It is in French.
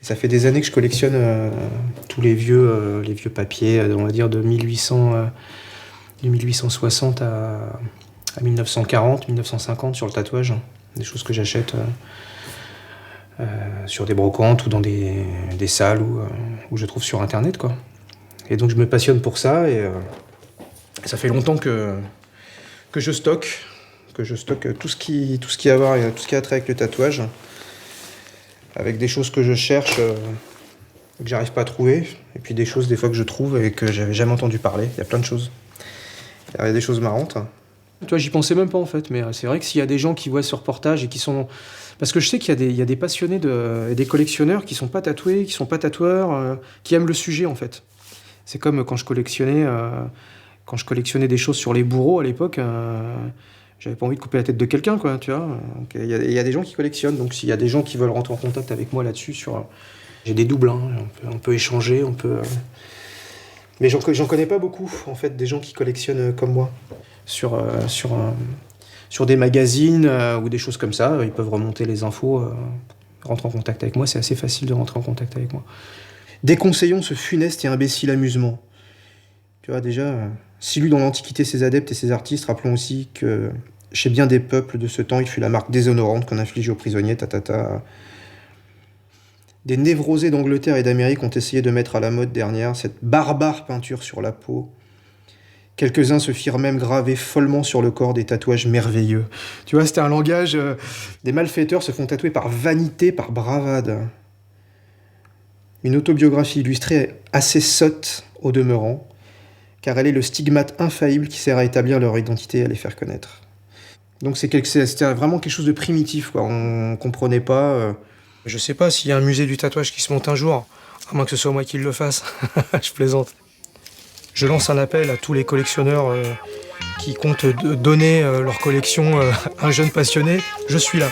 Ça fait des années que je collectionne tous les vieux papiers, on va dire de 1860 à 1940, 1950 sur le tatouage. Des choses que j'achète sur des brocantes ou dans des salles où je trouve sur internet, quoi. Et donc je me passionne pour ça et ça fait longtemps que je stocke tout ce qui a à voir, tout ce qui a trait avec le tatouage, avec des choses que je cherche que j'arrive pas à trouver, et puis des choses des fois que je trouve et que j'avais jamais entendu parler. Il y a plein de choses. Il y a des choses marrantes. Tu vois, j'y pensais même pas en fait, mais c'est vrai que s'il y a des gens qui voient ce reportage et qui sont... Parce que je sais qu'il y a des passionnés et des collectionneurs qui sont pas tatoués, qui sont pas tatoueurs, qui aiment le sujet en fait. C'est comme quand je collectionnais des choses sur les bourreaux à l'époque, j'avais pas envie de couper la tête de quelqu'un, quoi, tu vois. Il y a des gens qui collectionnent, donc s'il y a des gens qui veulent rentrer en contact avec moi là-dessus, j'ai des doubles, hein, on peut échanger, on peut... Mais j'en connais pas beaucoup, en fait, des gens qui collectionnent comme moi. Sur des magazines ou des choses comme ça, ils peuvent remonter les infos, rentrer en contact avec moi, c'est assez facile de rentrer en contact avec moi. Déconseillons ce funeste et imbécile amusement. Tu vois, déjà, s'il eut dans l'Antiquité ses adeptes et ses artistes, rappelons aussi que chez bien des peuples de ce temps, il fut la marque déshonorante qu'on infligeait aux prisonniers, Des névrosés d'Angleterre et d'Amérique ont essayé de mettre à la mode dernière cette barbare peinture sur la peau. Quelques-uns se firent même graver follement sur le corps des tatouages merveilleux. Tu vois, c'était un langage... Des malfaiteurs se font tatouer par vanité, par bravade. Une autobiographie illustrée assez sotte au demeurant, car elle est le stigmate infaillible qui sert à établir leur identité et à les faire connaître. Donc c'était vraiment quelque chose de primitif, quoi. On comprenait pas... Je sais pas s'il y a un musée du tatouage qui se monte un jour, à moins que ce soit moi qui le fasse. Je plaisante. Je lance un appel à tous les collectionneurs qui comptent donner leur collection à un jeune passionné. Je suis là.